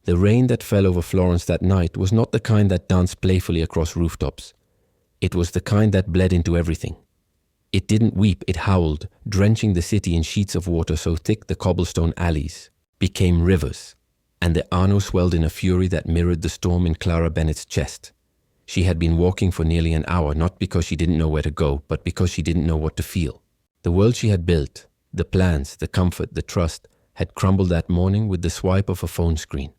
The rain that fell over Florence that night was not the kind that danced playfully across rooftops. It was the kind that bled into everything. It didn't weep, it howled, drenching the city in sheets of water so thick the cobblestone alleys became rivers, and the Arno swelled in a fury that mirrored the storm in Clara Bennett's chest. She had been walking for nearly an hour, not because she didn't know where to go, but because she didn't know what to feel. The world she had built, the plans, the comfort, the trust, had crumbled that morning with the swipe of a phone screen.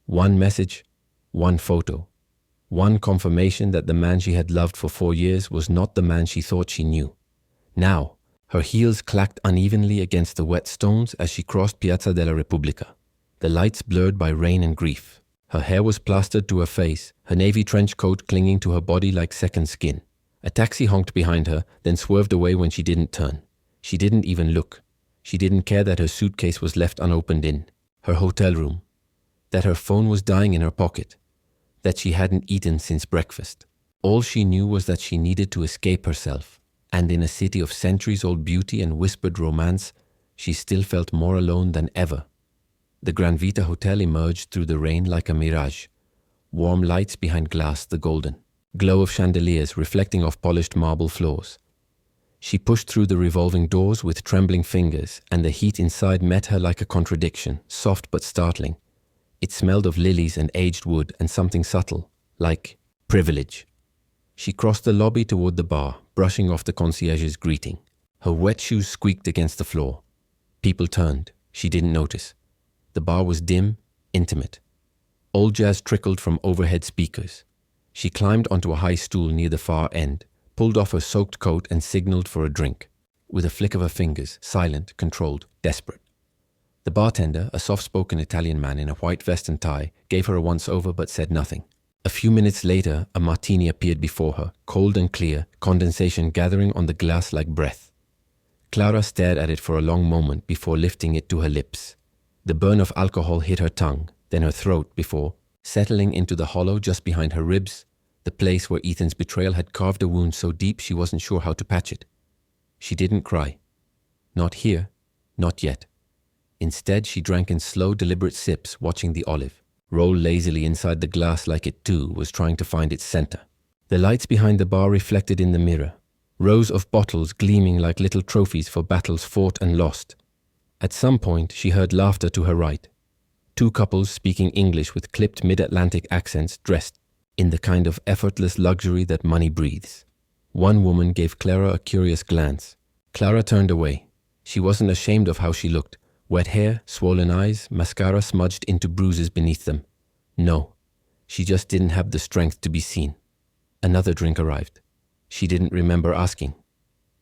One message, one photo, one confirmation that the man she had loved for 4 years was not the man she thought she knew. Now, her heels clacked unevenly against the wet stones as she crossed Piazza della Repubblica, the lights blurred by rain and grief. Her hair was plastered to her face, her navy trench coat clinging to her body like second skin. A taxi honked behind her, then swerved away when she didn't turn. She didn't even look. She didn't care that her suitcase was left unopened in her hotel room, that her phone was dying in her pocket, that she hadn't eaten since breakfast. All she knew was that she needed to escape herself, and in a city of centuries-old beauty and whispered romance, she still felt more alone than ever. The Gran Vita Hotel emerged through the rain like a mirage. Warm lights behind glass, the golden glow of chandeliers reflecting off polished marble floors. She pushed through the revolving doors with trembling fingers, and the heat inside met her like a contradiction, soft but startling. It smelled of lilies and aged wood and something subtle, like privilege. She crossed the lobby toward the bar, brushing off the concierge's greeting. Her wet shoes squeaked against the floor. People turned. She didn't notice. The bar was dim, intimate. Old jazz trickled from overhead speakers. She climbed onto a high stool near the far end, pulled off her soaked coat and signaled for a drink. With a flick of her fingers, silent, controlled, desperate. The bartender, a soft-spoken Italian man in a white vest and tie, gave her a once-over but said nothing. A few minutes later, a martini appeared before her, cold and clear, condensation gathering on the glass like breath. Clara stared at it for a long moment before lifting it to her lips. The burn of alcohol hit her tongue, then her throat before, settling into the hollow just behind her ribs, the place where Ethan's betrayal had carved a wound so deep she wasn't sure how to patch it. She didn't cry. Not here, not yet. Instead, she drank in slow, deliberate sips, watching the olive roll lazily inside the glass like it too was trying to find its center. The lights behind the bar reflected in the mirror, rows of bottles gleaming like little trophies for battles fought and lost. At some point, she heard laughter to her right. 2 couples speaking English with clipped mid-Atlantic accents, dressed in the kind of effortless luxury that money breathes. One woman gave Clara a curious glance. Clara turned away. She wasn't ashamed of how she looked. Wet hair, swollen eyes, mascara smudged into bruises beneath them. No, she just didn't have the strength to be seen. Another drink arrived. She didn't remember asking.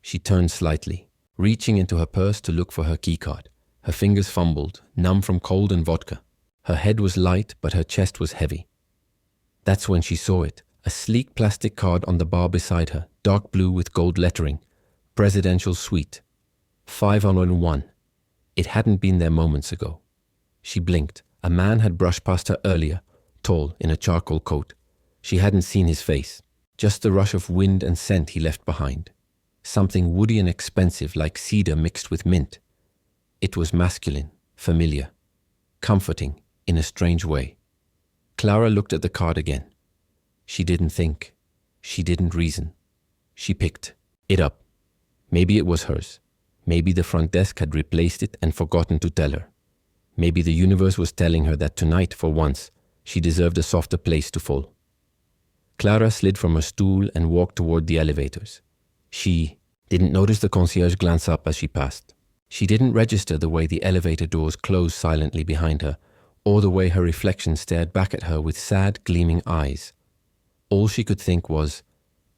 She turned slightly, reaching into her purse to look for her keycard. Her fingers fumbled, numb from cold and vodka. Her head was light, but her chest was heavy. That's when she saw it, a sleek plastic card on the bar beside her, dark blue with gold lettering. Presidential Suite. 501. It hadn't been there moments ago. She blinked. A man had brushed past her earlier, tall, in a charcoal coat. She hadn't seen his face, just the rush of wind and scent he left behind. Something woody and expensive like cedar mixed with mint. It was masculine, familiar, comforting in a strange way. Clara looked at the card again. She didn't think. She didn't reason. She picked it up. Maybe it was hers. Maybe the front desk had replaced it and forgotten to tell her. Maybe the universe was telling her that tonight, for once, she deserved a softer place to fall. Clara slid from her stool and walked toward the elevators. She didn't notice the concierge glance up as she passed. She didn't register the way the elevator doors closed silently behind her, or the way her reflection stared back at her with sad, gleaming eyes. All she could think was,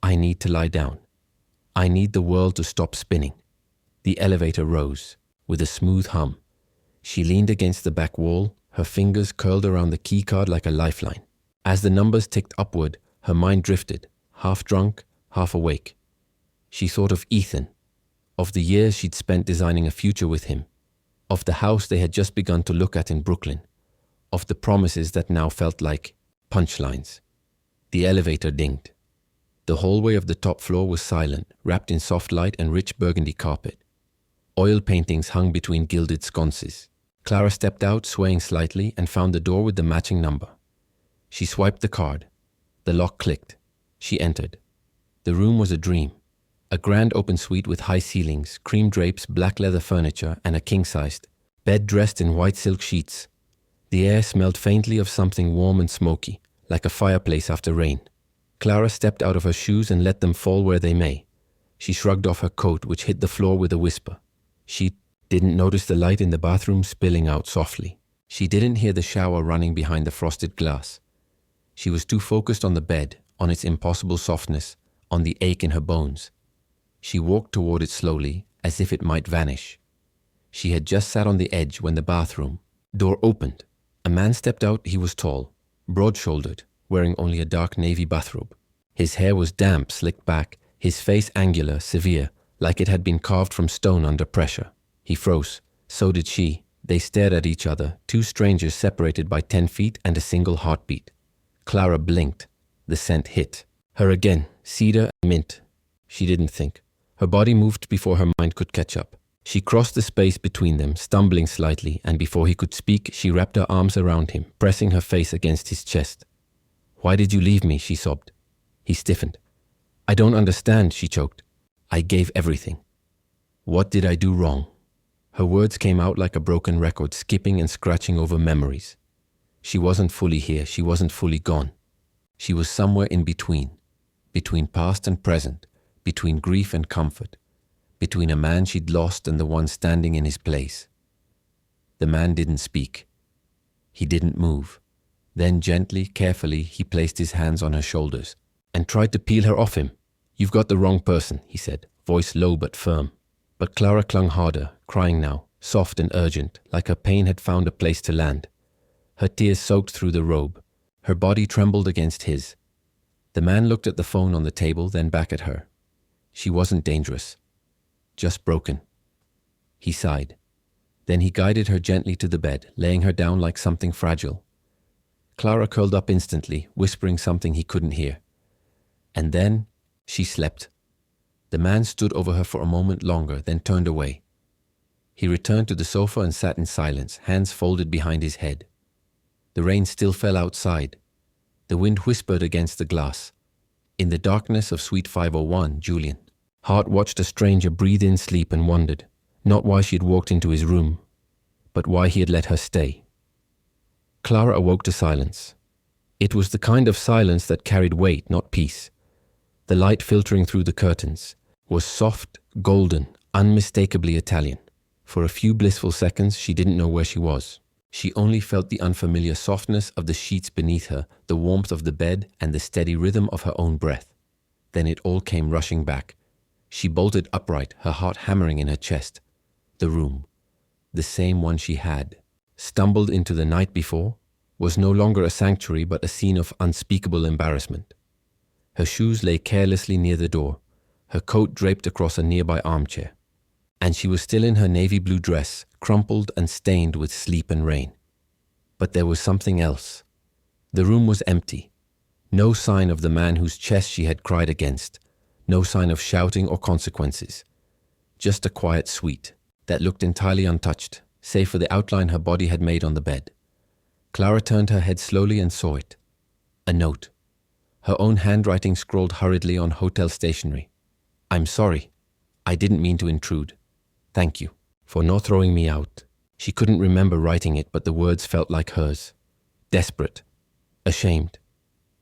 I need to lie down. I need the world to stop spinning. The elevator rose, with a smooth hum. She leaned against the back wall, her fingers curled around the keycard like a lifeline. As the numbers ticked upward, her mind drifted, half drunk, half awake. She thought of Ethan, of the years she'd spent designing a future with him, of the house they had just begun to look at in Brooklyn, of the promises that now felt like punchlines. The elevator dinged. The hallway of the top floor was silent, wrapped in soft light and rich burgundy carpet. Oil paintings hung between gilded sconces. Clara stepped out, swaying slightly, and found the door with the matching number. She swiped the card. The lock clicked. She entered. The room was a dream. A grand open suite with high ceilings, cream drapes, black leather furniture, and a king-sized bed dressed in white silk sheets. The air smelled faintly of something warm and smoky, like a fireplace after rain. Clara stepped out of her shoes and let them fall where they may. She shrugged off her coat, which hit the floor with a whisper. She didn't notice the light in the bathroom spilling out softly. She didn't hear the shower running behind the frosted glass. She was too focused on the bed, on its impossible softness, on the ache in her bones. She walked toward it slowly, as if it might vanish. She had just sat on the edge when the bathroom door opened. A man stepped out. He was tall, broad-shouldered, wearing only a dark navy bathrobe. His hair was damp, slicked back, his face angular, severe, like it had been carved from stone under pressure. He froze. So did she. They stared at each other, two strangers separated by 10 feet and a single heartbeat. Clara blinked. The scent hit her again, cedar and mint. She didn't think. Her body moved before her mind could catch up. She crossed the space between them, stumbling slightly, and before he could speak, she wrapped her arms around him, pressing her face against his chest. "Why did you leave me?" she sobbed. He stiffened. "I don't understand," she choked. "I gave everything." "What did I do wrong?" Her words came out like a broken record, skipping and scratching over memories. She wasn't fully here, she wasn't fully gone. She was somewhere in between past and present, between grief and comfort, between a man she'd lost and the one standing in his place. The man didn't speak. He didn't move. Then gently, carefully, he placed his hands on her shoulders and tried to peel her off him. "You've got the wrong person," he said, voice low but firm. But Clara clung harder, crying now, soft and urgent, like her pain had found a place to land. Her tears soaked through the robe. Her body trembled against his. The man looked at the phone on the table, then back at her. She wasn't dangerous, just broken. He sighed. Then he guided her gently to the bed, laying her down like something fragile. Clara curled up instantly, whispering something he couldn't hear. And then she slept. The man stood over her for a moment longer, then turned away. He returned to the sofa and sat in silence, hands folded behind his head. The rain still fell outside. The wind whispered against the glass. In the darkness of Suite 501, Julian Hart watched a stranger breathe in sleep and wondered, not why she had walked into his room, but why he had let her stay. Clara awoke to silence. It was the kind of silence that carried weight, not peace. The light filtering through the curtains was soft, golden, unmistakably Italian. For a few blissful seconds, she didn't know where she was. She only felt the unfamiliar softness of the sheets beneath her, the warmth of the bed, and the steady rhythm of her own breath. Then it all came rushing back. She bolted upright, her heart hammering in her chest. The room, the same one she had stumbled into the night before, was no longer a sanctuary but a scene of unspeakable embarrassment. Her shoes lay carelessly near the door, her coat draped across a nearby armchair. And she was still in her navy blue dress, crumpled and stained with sleep and rain. But there was something else. The room was empty. No sign of the man whose chest she had cried against. No sign of shouting or consequences. Just a quiet suite that looked entirely untouched, save for the outline her body had made on the bed. Clara turned her head slowly and saw it. A note. Her own handwriting scrawled hurriedly on hotel stationery. "I'm sorry. I didn't mean to intrude. Thank you for not throwing me out." She couldn't remember writing it, but the words felt like hers. Desperate. Ashamed.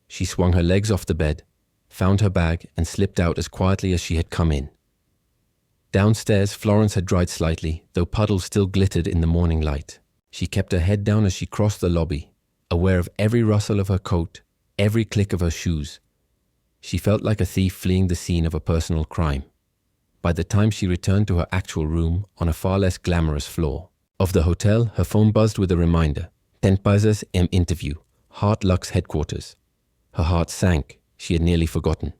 She swung her legs off the bed, found her bag, and slipped out as quietly as she had come in. Downstairs, Florence had dried slightly, though puddles still glittered in the morning light. She kept her head down as she crossed the lobby, aware of every rustle of her coat, every click of her shoes. She felt like a thief fleeing the scene of a personal crime. By the time she returned to her actual room on a far less glamorous floor of the hotel, her phone buzzed with a reminder. 10 pases im interview, Hart Lux headquarters. Her heart sank. She had nearly forgotten.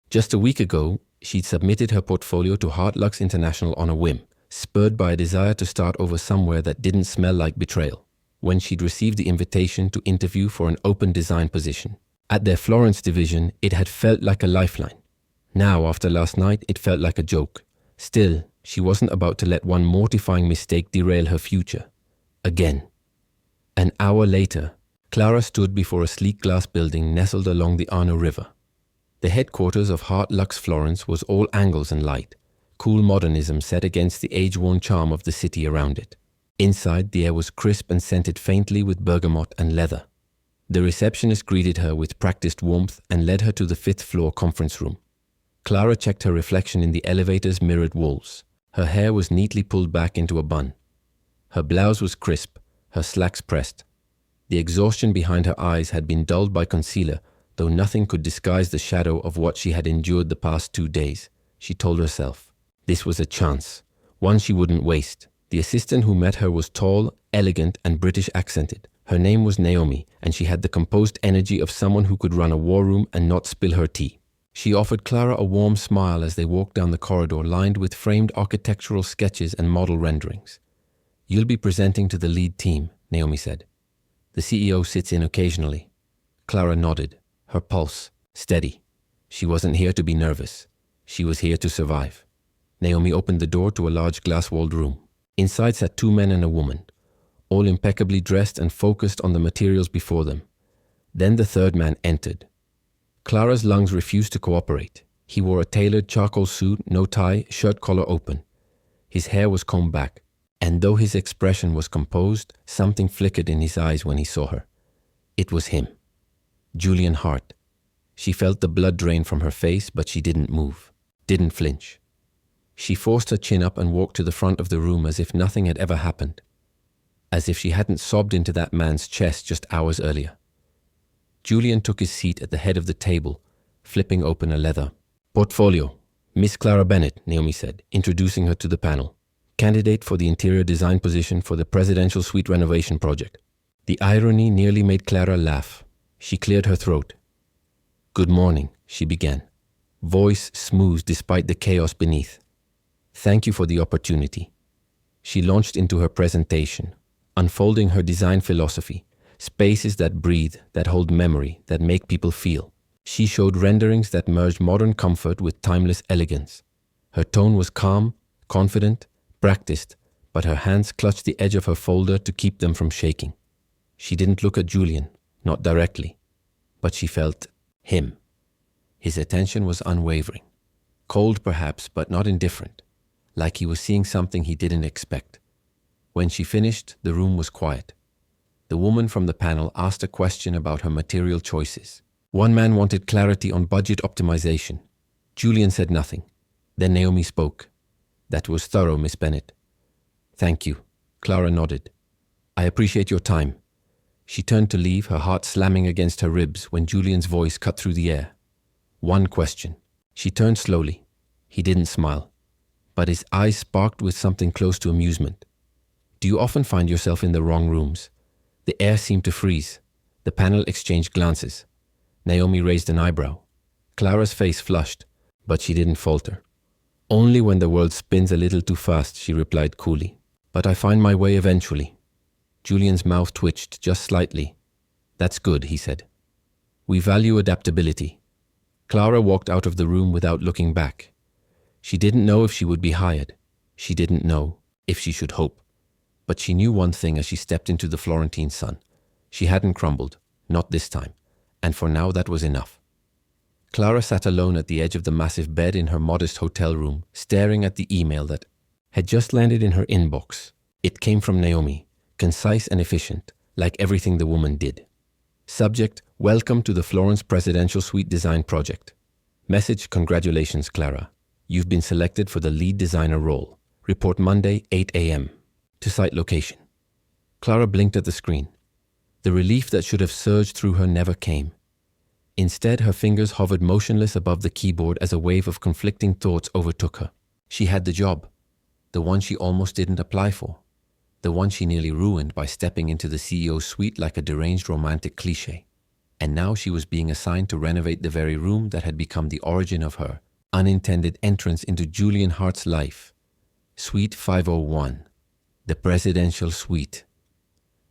Just a week ago, she'd submitted her portfolio to Hart Lux International on a whim, spurred by a desire to start over somewhere that didn't smell like betrayal, when she'd received the invitation to interview for an open design position. At their Florence division, it had felt like a lifeline. Now, after last night, it felt like a joke. Still, she wasn't about to let one mortifying mistake derail her future. Again. An hour later, Clara stood before a sleek glass building nestled along the Arno River. The headquarters of Heart Lux Florence was all angles and light, cool modernism set against the age-worn charm of the city around it. Inside, the air was crisp and scented faintly with bergamot and leather. The receptionist greeted her with practiced warmth and led her to the 5th floor conference room. Clara checked her reflection in the elevator's mirrored walls. Her hair was neatly pulled back into a bun. Her blouse was crisp, her slacks pressed. The exhaustion behind her eyes had been dulled by concealer, though nothing could disguise the shadow of what she had endured the past 2 days. She told herself. This was a chance, one she wouldn't waste. The assistant who met her was tall, elegant, and British accented. Her name was Naomi, and she had the composed energy of someone who could run a war room and not spill her tea. She offered Clara a warm smile as they walked down the corridor lined with framed architectural sketches and model renderings. "You'll be presenting to the lead team," Naomi said. "The CEO sits in occasionally." Clara nodded, her pulse steady. She wasn't here to be nervous. She was here to survive. Naomi opened the door to a large glass-walled room. Inside sat 2 men and a woman, all impeccably dressed and focused on the materials before them. Then the 3rd man entered. Clara's lungs refused to cooperate. He wore a tailored charcoal suit, no tie, shirt collar open. His hair was combed back, and though his expression was composed, something flickered in his eyes when he saw her. It was him. Julian Hart. She felt the blood drain from her face, but she didn't move, didn't flinch. She forced her chin up and walked to the front of the room as if nothing had ever happened, as if she hadn't sobbed into that man's chest just hours earlier. Julian took his seat at the head of the table, flipping open a leather portfolio. "Miss Clara Bennett," Naomi said, introducing her to the panel. "Candidate for the interior design position for the presidential suite renovation project." The irony nearly made Clara laugh. She cleared her throat. "Good morning," she began, voice smooth despite the chaos beneath. "Thank you for the opportunity." She launched into her presentation, unfolding her design philosophy, spaces that breathe, that hold memory, that make people feel. She showed renderings that merged modern comfort with timeless elegance. Her tone was calm, confident, practiced, but her hands clutched the edge of her folder to keep them from shaking. She didn't look at Julian, not directly, but she felt him. His attention was unwavering, cold perhaps, but not indifferent, like he was seeing something he didn't expect. When she finished, the room was quiet. The woman from the panel asked a question about her material choices. One man wanted clarity on budget optimization. Julian said nothing. Then Naomi spoke. "That was thorough, Miss Bennett." "Thank you." Clara nodded. "I appreciate your time." She turned to leave, her heart slamming against her ribs when Julian's voice cut through the air. "One question." She turned slowly. He didn't smile, but his eyes sparked with something close to amusement. "Do you often find yourself in the wrong rooms?" The air seemed to freeze. The panel exchanged glances. Naomi raised an eyebrow. Clara's face flushed, but she didn't falter. "Only when the world spins a little too fast," she replied coolly. "But I find my way eventually." Julian's mouth twitched just slightly. "That's good," he said. "We value adaptability." Clara walked out of the room without looking back. She didn't know if she would be hired. She didn't know if she should hope. But she knew one thing as she stepped into the Florentine sun. She hadn't crumbled, not this time, and for now that was enough. Clara sat alone at the edge of the massive bed in her modest hotel room, staring at the email that had just landed in her inbox. It came from Naomi, concise and efficient, like everything the woman did. Subject: "Welcome to the Florence Presidential Suite Design Project." Message: "Congratulations, Clara. You've been selected for the lead designer role. Report Monday, 8 a.m. To site location." Clara blinked at the screen. The relief that should have surged through her never came. Instead, her fingers hovered motionless above the keyboard as a wave of conflicting thoughts overtook her. She had the job, the one she almost didn't apply for, the one she nearly ruined by stepping into the CEO's suite like a deranged romantic cliché. And now she was being assigned to renovate the very room that had become the origin of her unintended entrance into Julian Hart's life. Suite 501. The presidential suite.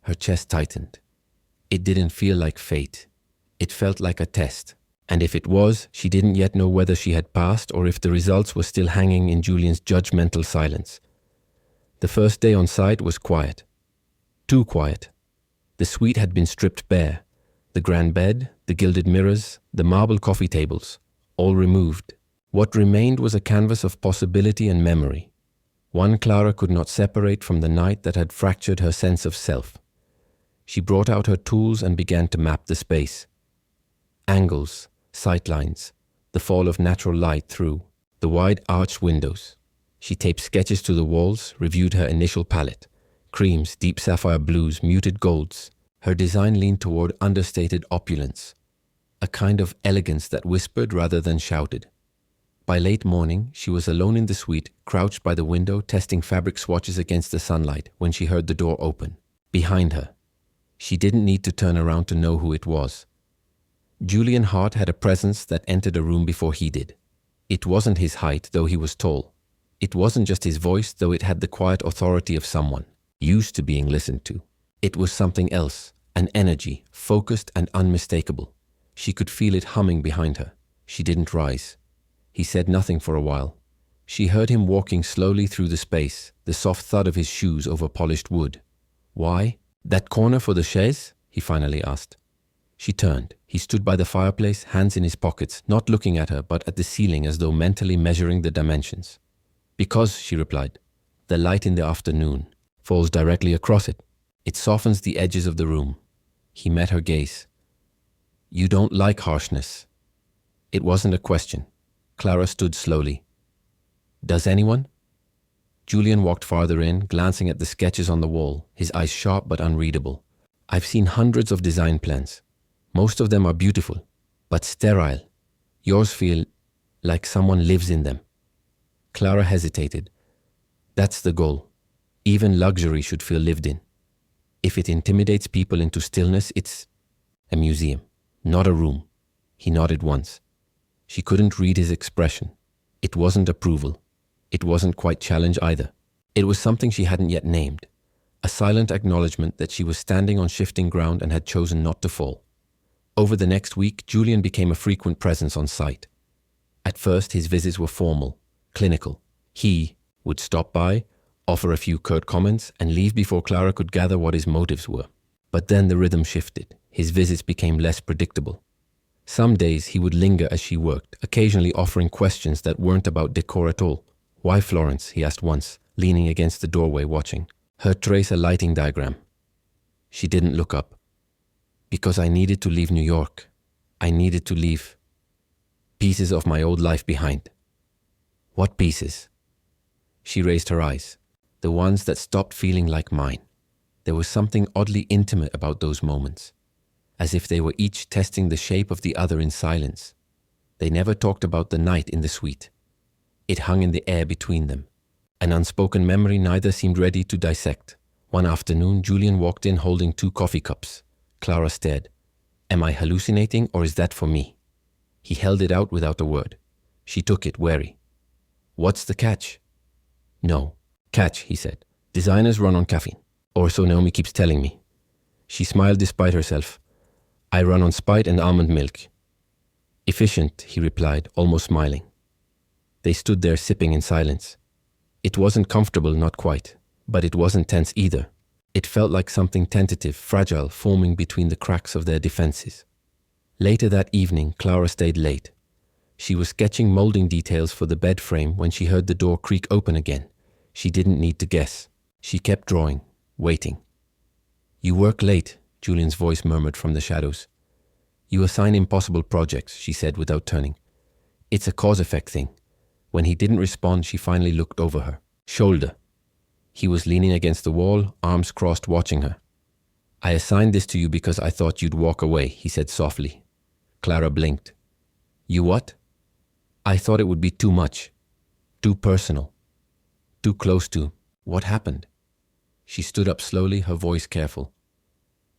Her chest tightened. It didn't feel like fate. It felt like a test. And if it was, she didn't yet know whether she had passed or if the results were still hanging in Julian's judgmental silence. The first day on site was quiet. Too quiet. The suite had been stripped bare. The grand bed, the gilded mirrors, the marble coffee tables, all removed. What remained was a canvas of possibility and memory. One Clara could not separate from the night that had fractured her sense of self. She brought out her tools and began to map the space. Angles, sightlines, the fall of natural light through, the wide arched windows. She taped sketches to the walls, reviewed her initial palette. Creams, deep sapphire blues, muted golds. Her design leaned toward understated opulence, a kind of elegance that whispered rather than shouted. By late morning, she was alone in the suite, crouched by the window, testing fabric swatches against the sunlight, when she heard the door open. Behind her. She didn't need to turn around to know who it was. Julian Hart had a presence that entered a room before he did. It wasn't his height, though he was tall. It wasn't just his voice, though it had the quiet authority of someone used to being listened to. It was something else, an energy, focused and unmistakable. She could feel it humming behind her. She didn't rise. He said nothing for a while. She heard him walking slowly through the space, the soft thud of his shoes over polished wood. Why? That corner for the chaise? He finally asked. She turned. He stood by the fireplace, hands in his pockets, not looking at her, but at the ceiling as though mentally measuring the dimensions. Because, she replied, the light in the afternoon falls directly across it. It softens the edges of the room. He met her gaze. You don't like harshness. It wasn't a question. Clara stood slowly. Does anyone? Julian walked farther in, glancing at the sketches on the wall, his eyes sharp but unreadable. I've seen hundreds of design plans. Most of them are beautiful, but sterile. Yours feel like someone lives in them. Clara hesitated. That's the goal. Even luxury should feel lived in. If it intimidates people into stillness, it's a museum, not a room. He nodded once. She couldn't read his expression. It wasn't approval. It wasn't quite challenge either. It was something she hadn't yet named. A silent acknowledgement that she was standing on shifting ground and had chosen not to fall. Over the next week, Julian became a frequent presence on site. At first, his visits were formal, clinical. He would stop by, offer a few curt comments, and leave before Clara could gather what his motives were. But then the rhythm shifted. His visits became less predictable. Some days he would linger as she worked, occasionally offering questions that weren't about decor at all. Why Florence? He asked once, leaning against the doorway watching. Her trace a lighting diagram. She didn't look up. Because I needed to leave New York. I needed to leave pieces of my old life behind. What pieces? She raised her eyes. The ones that stopped feeling like mine. There was something oddly intimate about those moments, as if they were each testing the shape of the other in silence. They never talked about the night in the suite. It hung in the air between them. An unspoken memory neither seemed ready to dissect. One afternoon, Julian walked in holding 2 coffee cups. Clara stared. Am I hallucinating, or is that for me? He held it out without a word. She took it, wary. What's the catch? No. Catch, he said. Designers run on caffeine. Or so Naomi keeps telling me. She smiled despite herself. I run on spite and almond milk. Efficient, he replied, almost smiling. They stood there sipping in silence. It wasn't comfortable, not quite, but it wasn't tense either. It felt like something tentative, fragile, forming between the cracks of their defenses. Later that evening, Clara stayed late. She was sketching molding details for the bed frame when she heard the door creak open again. She didn't need to guess. She kept drawing, waiting. You work late, Julian's voice murmured from the shadows. You assign impossible projects, she said without turning. It's a cause-effect thing. When he didn't respond, she finally looked over her shoulder. He was leaning against the wall, arms crossed, watching her. I assigned this to you because I thought you'd walk away, he said softly. Clara blinked. You what? I thought it would be too much. Too personal. Too close to. What happened? She stood up slowly, her voice careful.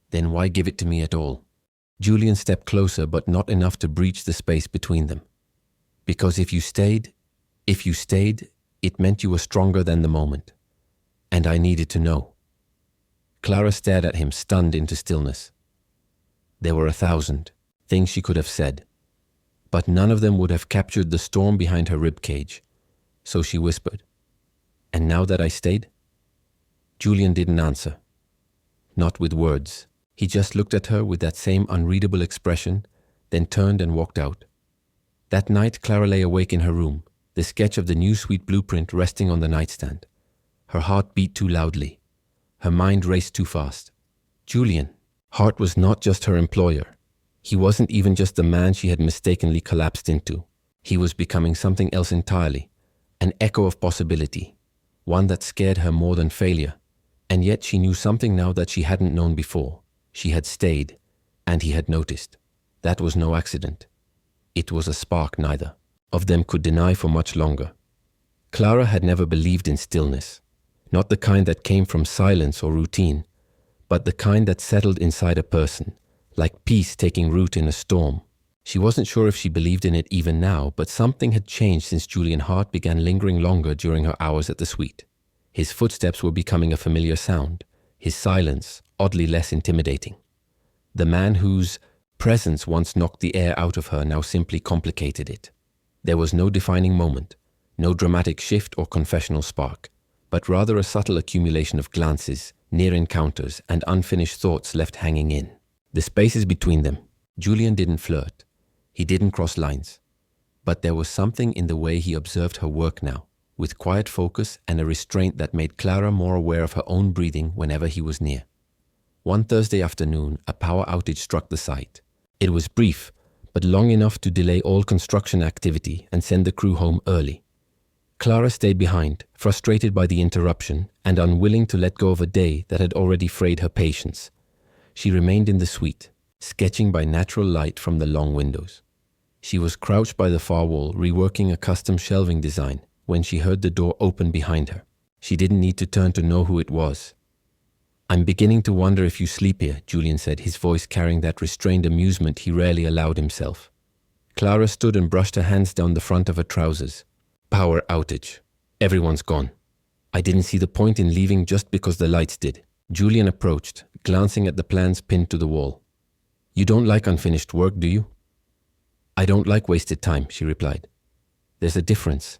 Then why give it to me at all? Julian stepped closer, but not enough to breach the space between them. Because if you stayed, it meant you were stronger than the moment. And I needed to know. Clara stared at him, stunned into stillness. There were 1,000 things she could have said, but none of them would have captured the storm behind her ribcage. So she whispered, And now that I stayed? Julian didn't answer. not with words. He just looked at her with that same unreadable expression, then turned and walked out. That night, Clara lay awake in her room, the sketch of the new suite blueprint resting on the nightstand. Her heart beat too loudly. Her mind raced too fast. Julian. Hart was not just her employer. He wasn't even just the man she had mistakenly collapsed into. He was becoming something else entirely, an echo of possibility, one that scared her more than failure. And yet she knew something now that she hadn't known before. She had stayed, and he had noticed. That was no accident. It was a spark neither of them could deny for much longer. Clara had never believed in stillness, not the kind that came from silence or routine, but the kind that settled inside a person, like peace taking root in a storm. She wasn't sure if she believed in it even now, but something had changed since Julian Hart began lingering longer during her hours at the suite. His footsteps were becoming a familiar sound, his silence oddly less intimidating. The man whose presence once knocked the air out of her now simply complicated it. There was no defining moment, no dramatic shift or confessional spark, but rather a subtle accumulation of glances, near encounters, and unfinished thoughts left hanging in the spaces between them. Julian didn't flirt. He didn't cross lines. But there was something in the way he observed her work now, with quiet focus and a restraint that made Clara more aware of her own breathing whenever he was near. One Thursday afternoon, a power outage struck the site. It was brief, but long enough to delay all construction activity and send the crew home early. Clara stayed behind, frustrated by the interruption and unwilling to let go of a day that had already frayed her patience. She remained in the suite, sketching by natural light from the long windows. She was crouched by the far wall, reworking a custom shelving design, when she heard the door open behind her. She didn't need to turn to know who it was. "I'm beginning to wonder if you sleep here," Julian said, his voice carrying that restrained amusement he rarely allowed himself. Clara stood and brushed her hands down the front of her trousers. "Power outage. Everyone's gone. I didn't see the point in leaving just because the lights did." Julian approached, glancing at the plans pinned to the wall. "You don't like unfinished work, do you?" "I don't like wasted time," she replied. "There's a difference."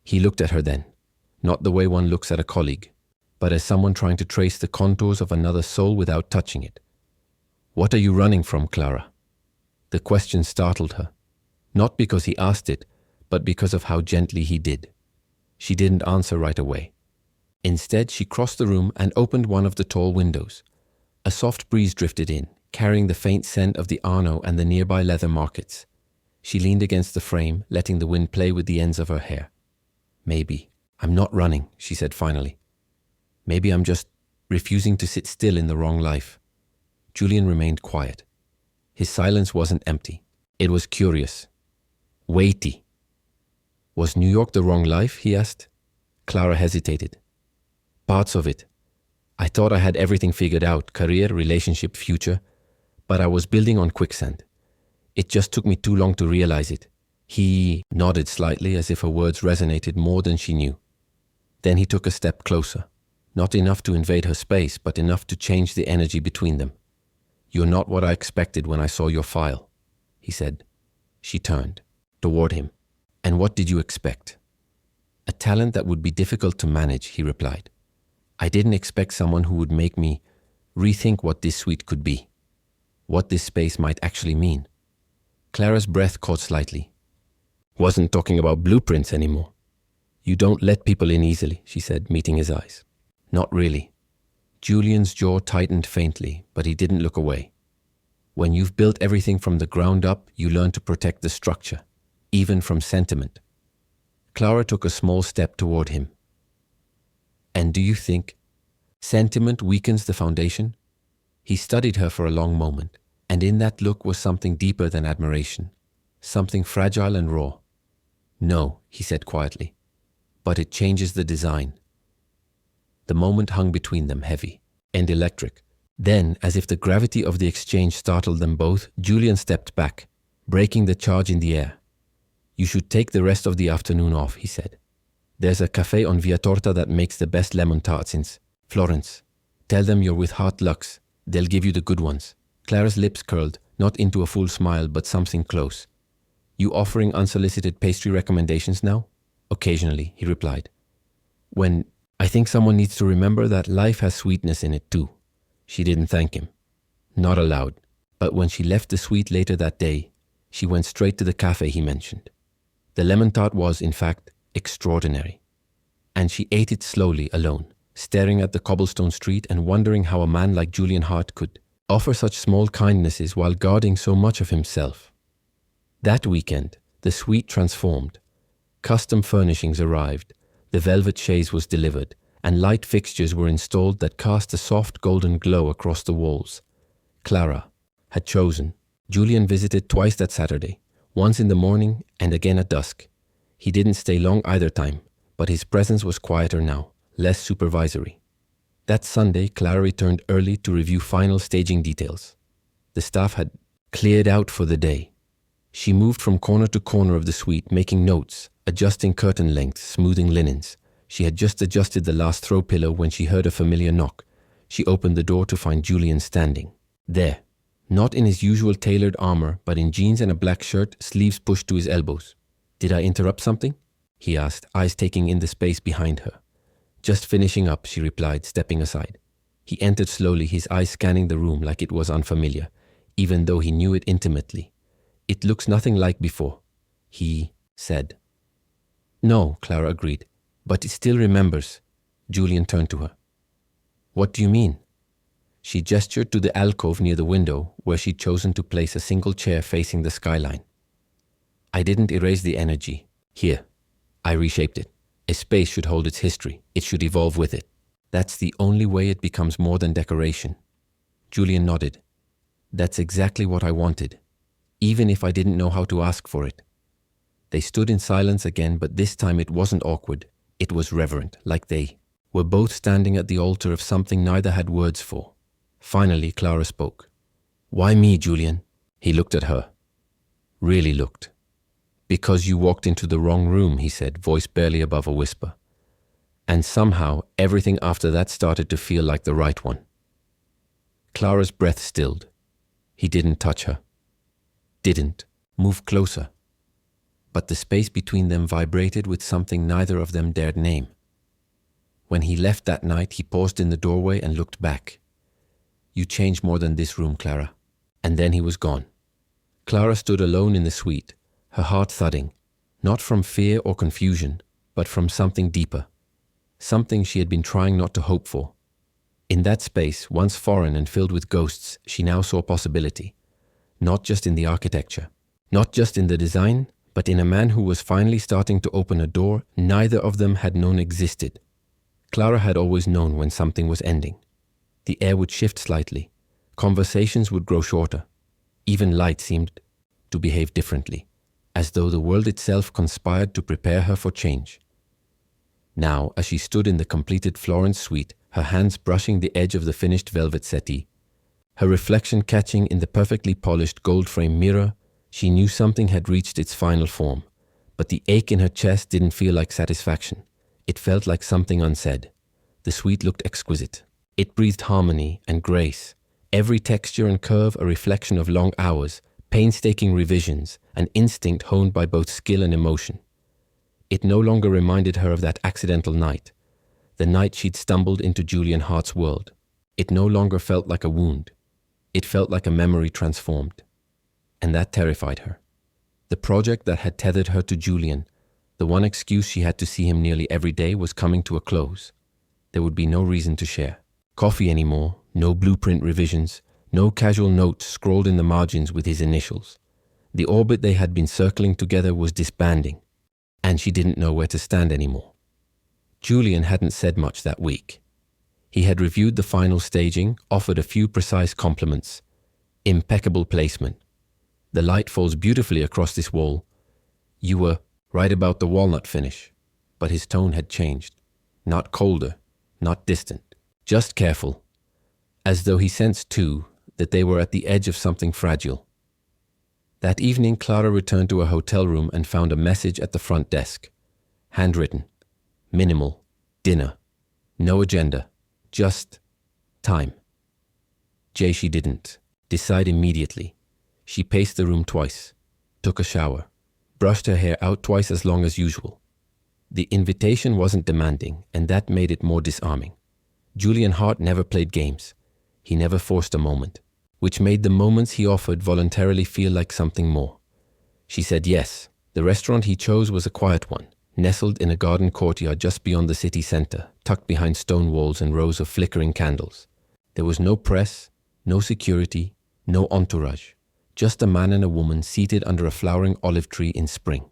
He looked at her then, not the way one looks at a colleague, but as someone trying to trace the contours of another soul without touching it. "What are you running from, Clara?" The question startled her, not because he asked it, but because of how gently he did. She didn't answer right away. Instead, she crossed the room and opened one of the tall windows. A soft breeze drifted in, carrying the faint scent of the Arno and the nearby leather markets. She leaned against the frame, letting the wind play with the ends of her hair. "Maybe I'm not running," she said finally. "Maybe I'm just refusing to sit still in the wrong life." Julian remained quiet. His silence wasn't empty. It was curious, weighty. "Was New York the wrong life?" he asked. Clara hesitated. "Parts of it. I thought I had everything figured out, career, relationship, future, but I was building on quicksand. It just took me too long to realize it." He nodded slightly as if her words resonated more than she knew. Then he took a step closer, not enough to invade her space, but enough to change the energy between them. "You're not what I expected when I saw your file," he said. She turned toward him. "And what did you expect?" "A talent that would be difficult to manage," he replied. "I didn't expect someone who would make me rethink what this suite could be, what this space might actually mean." Clara's breath caught slightly. "Wasn't talking about blueprints anymore." "You don't let people in easily," she said, meeting his eyes. "Not really." Julian's jaw tightened faintly, but he didn't look away. "When you've built everything from the ground up, you learn to protect the structure, even from sentiment." Clara took a small step toward him. "And do you think sentiment weakens the foundation?" He studied her for a long moment, and in that look was something deeper than admiration, something fragile and raw. "No," he said quietly, "but it changes the design." The moment hung between them, heavy and electric. Then, as if the gravity of the exchange startled them both, Julian stepped back, breaking the charge in the air. "You should take the rest of the afternoon off," he said. "There's a cafe on Via Torta that makes the best lemon tarts in Florence. Tell them you're with Hart Lux. They'll give you the good ones." Clara's lips curled, not into a full smile, but something close. "You offering unsolicited pastry recommendations now?" "Occasionally," he replied. "When I think someone needs to remember that life has sweetness in it too." She didn't thank him. Not aloud. But when she left the suite later that day, she went straight to the cafe he mentioned. The lemon tart was, in fact, extraordinary. And she ate it slowly, alone, staring at the cobblestone street and wondering how a man like Julian Hart could offer such small kindnesses while guarding so much of himself. That weekend, the suite transformed. Custom furnishings arrived, the velvet chaise was delivered, and light fixtures were installed that cast a soft golden glow across the walls. Clara had chosen. Julian visited twice that Saturday, once in the morning and again at dusk. He didn't stay long either time, but his presence was quieter now, less supervisory. That Sunday, Clara returned early to review final staging details. The staff had cleared out for the day. She moved from corner to corner of the suite, making notes, adjusting curtain lengths, smoothing linens. She had just adjusted the last throw pillow when she heard a familiar knock. She opened the door to find Julian standing. There, not in his usual tailored armor, but in jeans and a black shirt, sleeves pushed to his elbows. "Did I interrupt something?" he asked, eyes taking in the space behind her. "Just finishing up," she replied, stepping aside. He entered slowly, his eyes scanning the room like it was unfamiliar, even though he knew it intimately. "It looks nothing like before," he said. "No," Clara agreed, "but it still remembers." Julian turned to her. "What do you mean?" She gestured to the alcove near the window where she'd chosen to place a single chair facing the skyline. "I didn't erase the energy. Here, I reshaped it. A space should hold its history. It should evolve with it. That's the only way it becomes more than decoration." Julian nodded. "That's exactly what I wanted, even if I didn't know how to ask for it." They stood in silence again, but this time it wasn't awkward. It was reverent, like they were both standing at the altar of something neither had words for. Finally, Clara spoke. "Why me, Julian?" He looked at her. Really looked. "Because you walked into the wrong room," he said, voice barely above a whisper. And somehow, everything after that started to feel like the right one. Clara's breath stilled. He didn't touch her. Didn't move closer. But the space between them vibrated with something neither of them dared name. When he left that night, he paused in the doorway and looked back. "You changed more than this room, Clara." And then he was gone. Clara stood alone in the suite, her heart thudding, not from fear or confusion, but from something deeper, something she had been trying not to hope for. In that space, once foreign and filled with ghosts, she now saw possibility, not just in the architecture, not just in the design, but in a man who was finally starting to open a door neither of them had known existed. Clara had always known when something was ending. The air would shift slightly, conversations would grow shorter, even light seemed to behave differently, as though the world itself conspired to prepare her for change. Now, as she stood in the completed Florence suite, her hands brushing the edge of the finished velvet settee, her reflection catching in the perfectly polished gold-framed mirror, she knew something had reached its final form, but the ache in her chest didn't feel like satisfaction. It felt like something unsaid. The suite looked exquisite. It breathed harmony and grace, every texture and curve a reflection of long hours, painstaking revisions, an instinct honed by both skill and emotion. It no longer reminded her of that accidental night, the night she'd stumbled into Julian Hart's world. It no longer felt like a wound. It felt like a memory transformed. And that terrified her. The project that had tethered her to Julian, the one excuse she had to see him nearly every day, was coming to a close. There would be no reason to share coffee anymore, no blueprint revisions, no casual notes scrawled in the margins with his initials. The orbit they had been circling together was disbanding, and she didn't know where to stand anymore. Julian hadn't said much that week. He had reviewed the final staging, offered a few precise compliments. Impeccable placement. "The light falls beautifully across this wall. You were right about the walnut finish." But his tone had changed. Not colder, not distant, just careful. As though he sensed, too, that they were at the edge of something fragile. That evening, Clara returned to her hotel room and found a message at the front desk. Handwritten. Minimal. Dinner. No agenda. Just time. She didn't decide immediately. She paced the room twice, took a shower, brushed her hair out twice as long as usual. The invitation wasn't demanding, and that made it more disarming. Julian Hart never played games. He never forced a moment, which made the moments he offered voluntarily feel like something more. She said yes. The restaurant he chose was a quiet one, nestled in a garden courtyard just beyond the city center, tucked behind stone walls and rows of flickering candles. There was no press, no security, no entourage, just a man and a woman seated under a flowering olive tree in spring.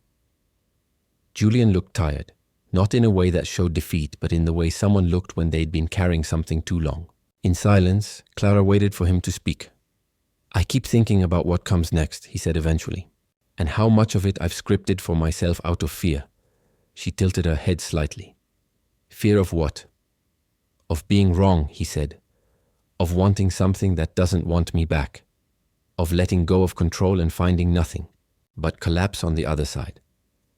Julian looked tired, not in a way that showed defeat, but in the way someone looked when they'd been carrying something too long. In silence, Clara waited for him to speak. "I keep thinking about what comes next," he said eventually, "and how much of it I've scripted for myself out of fear." She tilted her head slightly. "Fear of what?" "Of being wrong," he said. "Of wanting something that doesn't want me back. Of letting go of control and finding nothing but collapse on the other side."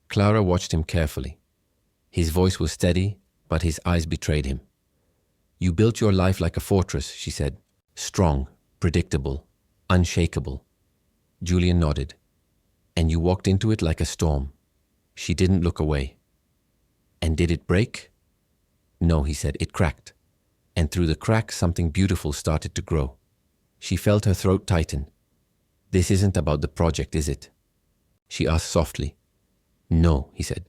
Clara watched him carefully. His voice was steady, but his eyes betrayed him. "You built your life like a fortress," she said. "Strong, predictable, unshakable." Julian nodded. "And you walked into it like a storm." She didn't look away. "And did it break?" "No," he said, "it cracked. And through the crack, something beautiful started to grow." She felt her throat tighten. "This isn't about the project, is it?" She asked softly. "No," he said.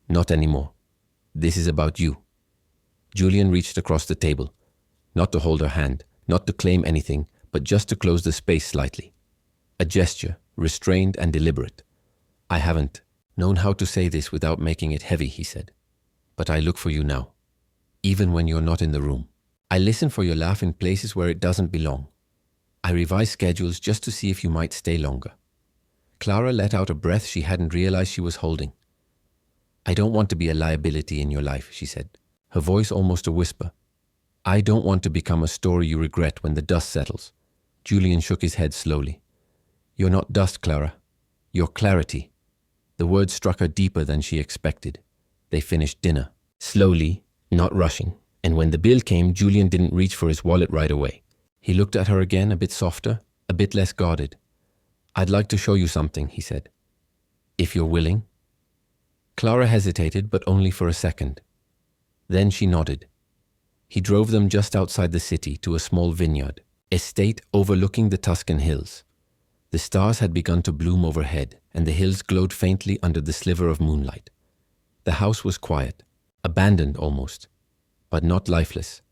"Not anymore. This is about you." Julian reached across the table, not to hold her hand, not to claim anything, but just to close the space slightly. A gesture, restrained and deliberate. "I haven't known how to say this without making it heavy," he said. "But I look for you now, even when you're not in the room. I listen for your laugh in places where it doesn't belong. I revise schedules just to see if you might stay longer." Clara let out a breath she hadn't realized she was holding. "I don't want to be a liability in your life," she said, her voice almost a whisper. "I don't want to become a story you regret when the dust settles." Julian shook his head slowly. "You're not dust, Clara. You're clarity." The words struck her deeper than she expected. They finished dinner, slowly, not rushing. And when the bill came, Julian didn't reach for his wallet right away. He looked at her again, a bit softer, a bit less guarded. "I'd like to show you something," he said. "If you're willing." Clara hesitated, but only for a second. Then she nodded. He drove them just outside the city to a small vineyard, estate overlooking the Tuscan hills. The stars had begun to bloom overhead, and the hills glowed faintly under the sliver of moonlight. The house was quiet, abandoned almost, but not lifeless.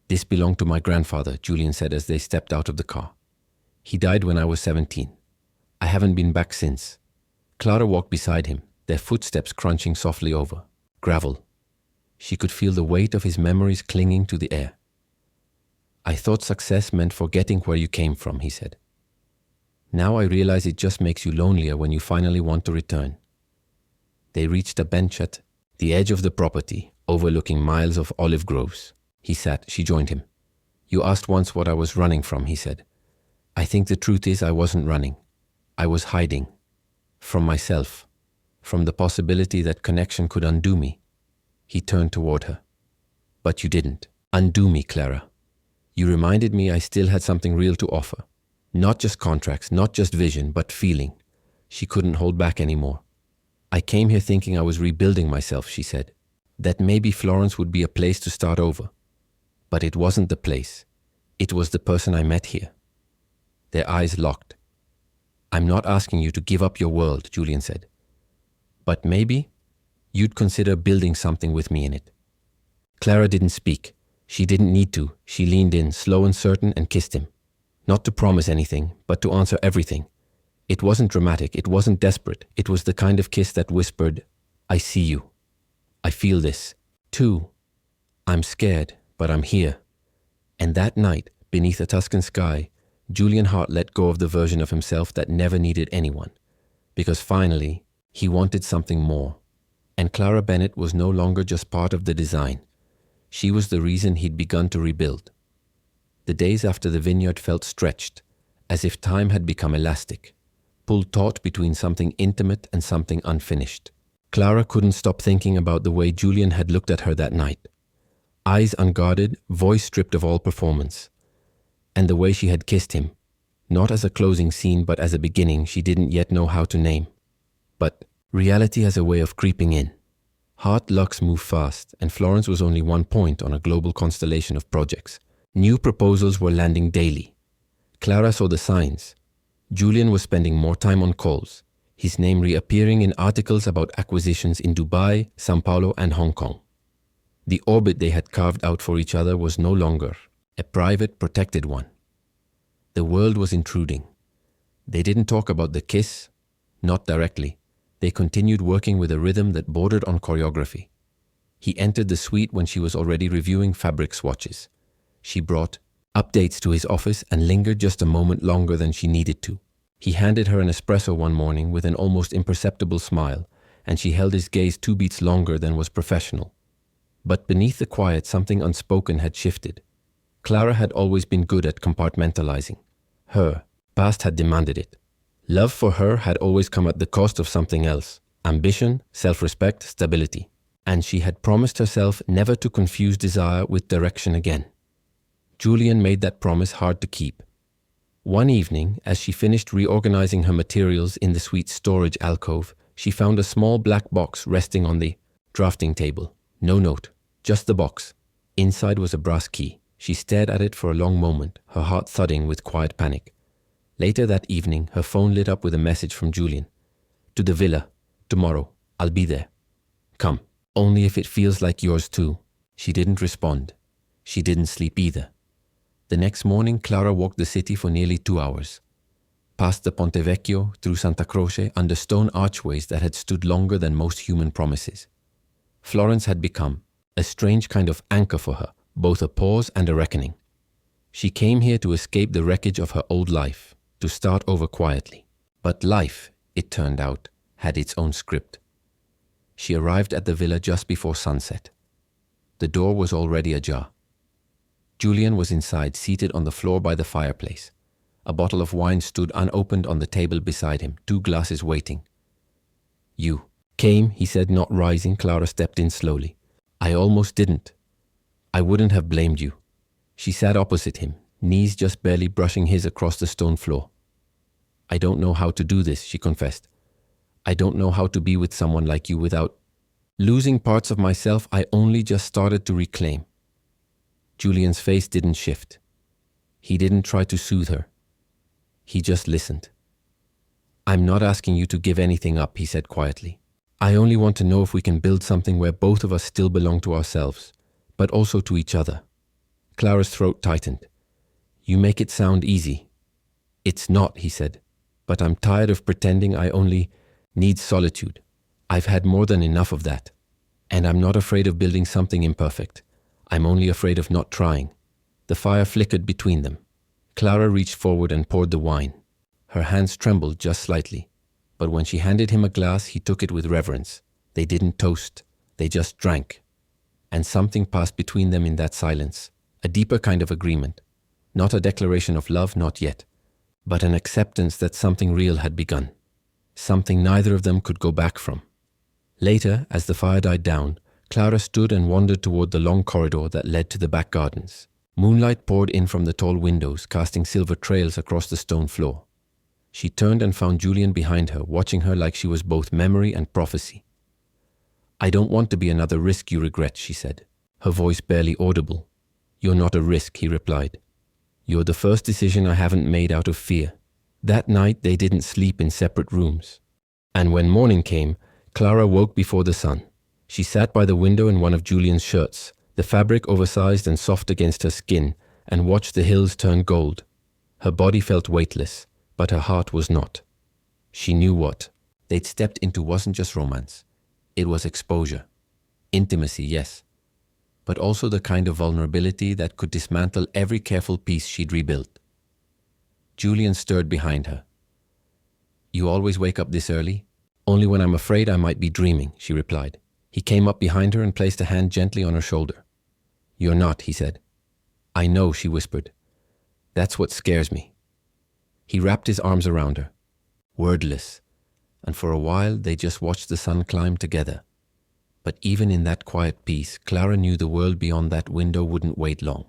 "This belonged to my grandfather," Julian said as they stepped out of the car. "He died when I was 17. I haven't been back since." Clara walked beside him, their footsteps crunching softly over gravel. She could feel the weight of his memories clinging to the air. "I thought success meant forgetting where you came from," he said. "Now I realize it just makes you lonelier when you finally want to return." They reached a bench at the edge of the property, overlooking miles of olive groves. He sat, she joined him. "You asked once what I was running from," he said. "I think the truth is I wasn't running. I was hiding. From myself. From the possibility that connection could undo me." He turned toward her. "But you didn't. Undo me, Clara. You reminded me I still had something real to offer. Not just contracts, not just vision, but feeling." She couldn't hold back anymore. "I came here thinking I was rebuilding myself," she said. "That maybe Florence would be a place to start over. But it wasn't the place. It was the person I met here." Their eyes locked. "I'm not asking you to give up your world," Julian said. "But maybe you'd consider building something with me in it." Clara didn't speak. She didn't need to. She leaned in, slow and certain, and kissed him. Not to promise anything, but to answer everything. It wasn't dramatic. It wasn't desperate. It was the kind of kiss that whispered, "I see you. I feel this, too. I'm scared, but I'm here." And that night, beneath a Tuscan sky, Julian Hart let go of the version of himself that never needed anyone. Because finally, he wanted something more. And Clara Bennett was no longer just part of the design. She was the reason he'd begun to rebuild. The days after the vineyard felt stretched, as if time had become elastic, pulled taut between something intimate and something unfinished. Clara couldn't stop thinking about the way Julian had looked at her that night. Eyes unguarded, voice stripped of all performance. And the way she had kissed him, not as a closing scene but as a beginning she didn't yet know how to name. But reality has a way of creeping in. Hard lucks move fast, and Florence was only one point on a global constellation of projects. New proposals were landing daily. Clara saw the signs. Julian was spending more time on calls, his name reappearing in articles about acquisitions in Dubai, Sao Paulo, and Hong Kong. The orbit they had carved out for each other was no longer a private, protected one. The world was intruding. They didn't talk about the kiss, not directly. They continued working with a rhythm that bordered on choreography. He entered the suite when she was already reviewing fabric swatches. She brought updates to his office and lingered just a moment longer than she needed to. He handed her an espresso one morning with an almost imperceptible smile, and she held his gaze 2 beats longer than was professional. But beneath the quiet, something unspoken had shifted. Clara had always been good at compartmentalizing. Her past had demanded it. Love for her had always come at the cost of something else: ambition, self-respect, stability. And she had promised herself never to confuse desire with direction again. Julian made that promise hard to keep. One evening, as she finished reorganizing her materials in the suite's storage alcove, she found a small black box resting on the drafting table. No note, just the box. Inside was a brass key. She stared at it for a long moment, her heart thudding with quiet panic. Later that evening, her phone lit up with a message from Julian. "To the villa. Tomorrow. I'll be there. Come. Only if it feels like yours too." She didn't respond. She didn't sleep either. The next morning, Clara walked the city for nearly 2 hours. Past the Ponte Vecchio, through Santa Croce, under stone archways that had stood longer than most human promises. Florence had become a strange kind of anchor for her, both a pause and a reckoning. She came here to escape the wreckage of her old life, to start over quietly. But life, it turned out, had its own script. She arrived at the villa just before sunset. The door was already ajar. Julian was inside, seated on the floor by the fireplace. A bottle of wine stood unopened on the table beside him, 2 glasses waiting. "You came," he said, not rising. Clara stepped in slowly. "I almost didn't. I wouldn't have blamed you." She sat opposite him, knees just barely brushing his across the stone floor. "I don't know how to do this," she confessed. "I don't know how to be with someone like you without losing parts of myself I only just started to reclaim." Julian's face didn't shift. He didn't try to soothe her. He just listened. "I'm not asking you to give anything up," he said quietly. "I only want to know if we can build something where both of us still belong to ourselves, but also to each other." Clara's throat tightened. "You make it sound easy." "It's not," he said. "But I'm tired of pretending I only need solitude. I've had more than enough of that. And I'm not afraid of building something imperfect. I'm only afraid of not trying." The fire flickered between them. Clara reached forward and poured the wine. Her hands trembled just slightly, but when she handed him a glass, he took it with reverence. They didn't toast, they just drank. And something passed between them in that silence, a deeper kind of agreement. Not a declaration of love, not yet, but an acceptance that something real had begun. Something neither of them could go back from. Later, as the fire died down, Clara stood and wandered toward the long corridor that led to the back gardens. Moonlight poured in from the tall windows, casting silver trails across the stone floor. She turned and found Julian behind her, watching her like she was both memory and prophecy. "I don't want to be another risk you regret," she said, her voice barely audible. "You're not a risk," he replied. "You're the first decision I haven't made out of fear." That night they didn't sleep in separate rooms. And when morning came, Clara woke before the sun. She sat by the window in one of Julian's shirts, the fabric oversized and soft against her skin, and watched the hills turn gold. Her body felt weightless, but her heart was not. She knew what they'd stepped into wasn't just romance. It was exposure. Intimacy, yes, but also the kind of vulnerability that could dismantle every careful piece she'd rebuilt. Julian stirred behind her. "You always wake up this early?" "Only when I'm afraid I might be dreaming," she replied. He came up behind her and placed a hand gently on her shoulder. "You're not," he said. "I know," she whispered. "That's what scares me." He wrapped his arms around her, wordless, and for a while they just watched the sun climb together. But even in that quiet peace, Clara knew the world beyond that window wouldn't wait long.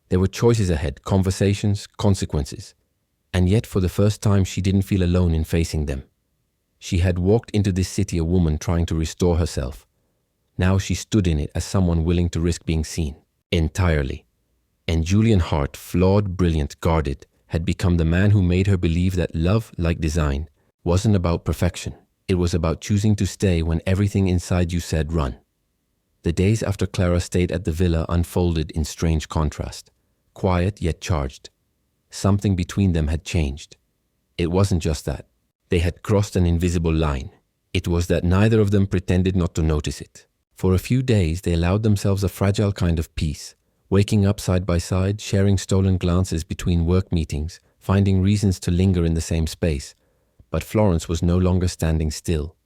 There were choices ahead, conversations, consequences. And yet for the first time she didn't feel alone in facing them. She had walked into this city a woman trying to restore herself. Now she stood in it as someone willing to risk being seen. Entirely. And Julian Hart, flawed, brilliant, guarded, had become the man who made her believe that love, like design, wasn't about perfection. It was about choosing to stay when everything inside you said run. The days after Clara stayed at the villa unfolded in strange contrast. Quiet yet charged. Something between them had changed. It wasn't just that. They had crossed an invisible line. It was that neither of them pretended not to notice it. For a few days they allowed themselves a fragile kind of peace, waking up side by side, sharing stolen glances between work meetings, finding reasons to linger in the same space. But Florence was no longer standing still.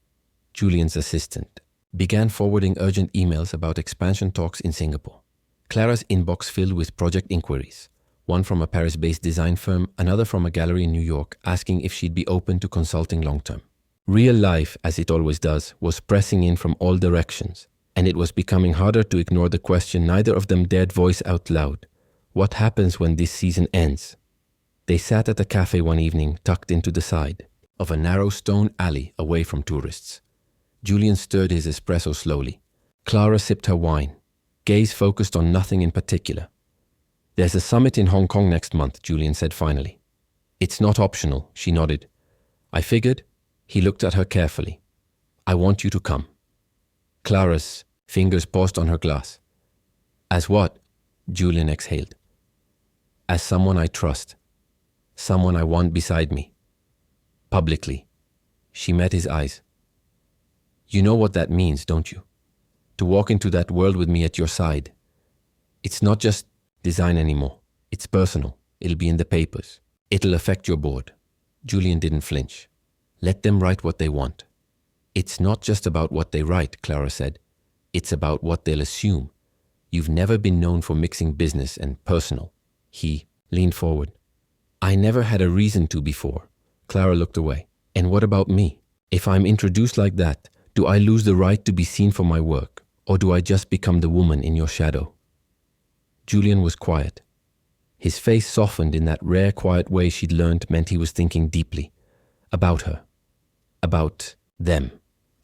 Julian's assistant began forwarding urgent emails about expansion talks in Singapore. Clara's inbox filled with project inquiries, one from a Paris-based design firm, another from a gallery in New York, asking if she'd be open to consulting long-term. Real life, as it always does, was pressing in from all directions, and it was becoming harder to ignore the question neither of them dared voice out loud. What happens when this season ends? They sat at a cafe one evening, tucked into the side of a narrow stone alley away from tourists. Julian stirred his espresso slowly. Clara sipped her wine, gaze focused on nothing in particular. There's a summit in Hong Kong next month, Julian said finally. It's not optional, she nodded. I figured. He looked at her carefully. I want you to come. Clara's fingers paused on her glass. As what? Julian exhaled. As someone I trust. Someone I want beside me. Publicly. She met his eyes. You know what that means, don't you? To walk into that world with me at your side. It's not just design anymore. It's personal. It'll be in the papers. It'll affect your board. Julian didn't flinch. Let them write what they want. It's not just about what they write, Clara said. It's about what they'll assume. You've never been known for mixing business and personal. He leaned forward. I never had a reason to before. Clara looked away. And what about me? If I'm introduced like that, do I lose the right to be seen for my work? Or do I just become the woman in your shadow? Julian was quiet. His face softened in that rare quiet way she'd learned meant he was thinking deeply. About her. About them.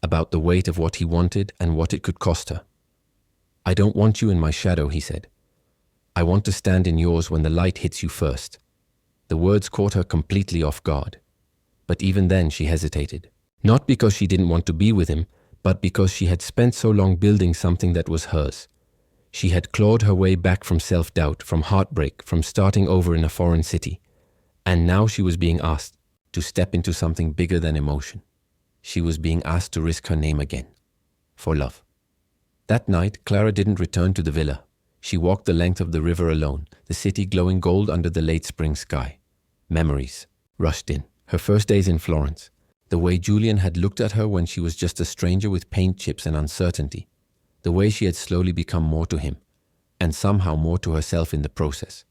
About the weight of what he wanted and what it could cost her. I don't want you in my shadow, he said. I want to stand in yours when the light hits you first. The words caught her completely off guard. But even then she hesitated. Not because she didn't want to be with him, but because she had spent so long building something that was hers. She had clawed her way back from self-doubt, from heartbreak, from starting over in a foreign city. And now she was being asked to step into something bigger than emotion. She was being asked to risk her name again. For love. That night, Clara didn't return to the villa. She walked the length of the river alone, the city glowing gold under the late spring sky. Memories rushed in. Her first days in Florence. The way Julian had looked at her when she was just a stranger with paint chips and uncertainty. The way she had slowly become more to him, and somehow more to herself in the process.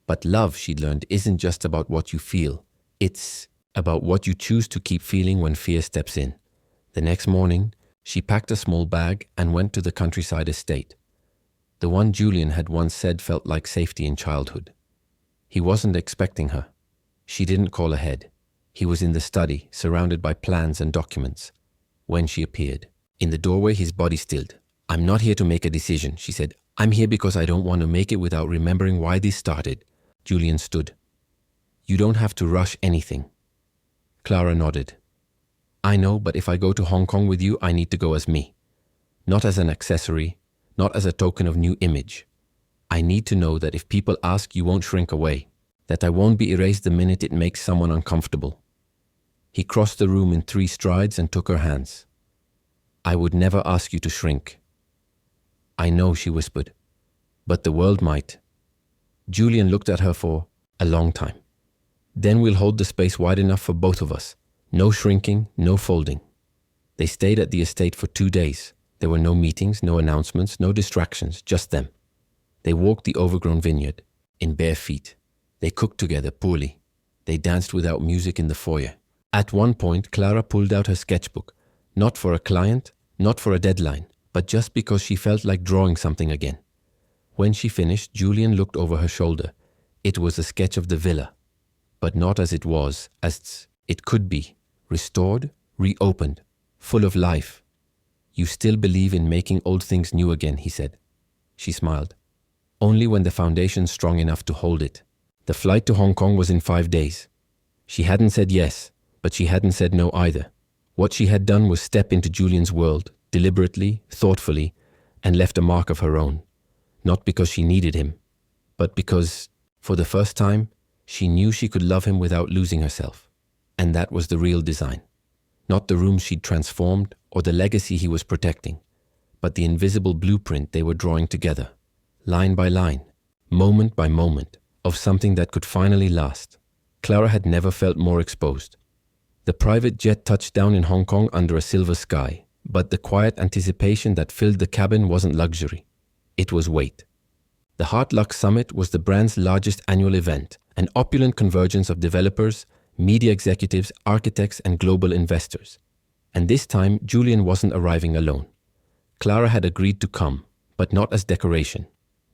But love, she'd learned, isn't just about what you feel. It's about what you choose to keep feeling when fear steps in. The next morning, she packed a small bag and went to the countryside estate. The one Julian had once said felt like safety in childhood. He wasn't expecting her. She didn't call ahead. He was in the study, surrounded by plans and documents. When she appeared, in the doorway his body stilled. I'm not here to make a decision, she said. I'm here because I don't want to make it without remembering why this started. Julian stood. You don't have to rush anything. Clara nodded. I know, but if I go to Hong Kong with you, I need to go as me. Not as an accessory, not as a token of new image. I need to know that if people ask, you won't shrink away, that I won't be erased the minute it makes someone uncomfortable. He crossed the room in 3 strides and took her hands. I would never ask you to shrink. I know, she whispered, but the world might. Julian looked at her for a long time. Then we'll hold the space wide enough for both of us. No shrinking, no folding. They stayed at the estate for 2 days. There were no meetings, no announcements, no distractions, just them. They walked the overgrown vineyard, in bare feet. They cooked together poorly. They danced without music in the foyer. At one point, Clara pulled out her sketchbook, not for a client, not for a deadline, but just because she felt like drawing something again. When she finished, Julian looked over her shoulder. It was a sketch of the villa, but not as it was, as it could be, restored, reopened, full of life. You still believe in making old things new again, he said. She smiled. only when the foundation's strong enough to hold it. The flight to Hong Kong was in 5 days. She hadn't said yes, but she hadn't said no either. What she had done was step into Julian's world, deliberately, thoughtfully, and left a mark of her own. Not because she needed him, but because, for the first time, she knew she could love him without losing herself. And that was the real design. Not the room she'd transformed or the legacy he was protecting, but the invisible blueprint they were drawing together, line by line, moment by moment, of something that could finally last. Clara had never felt more exposed. The private jet touched down in Hong Kong under a silver sky, but the quiet anticipation that filled the cabin wasn't luxury. It was weight. The Heart Luck Summit was the brand's largest annual event, an opulent convergence of developers, media executives, architects, and global investors. And this time, Julian wasn't arriving alone. Clara had agreed to come, but not as decoration.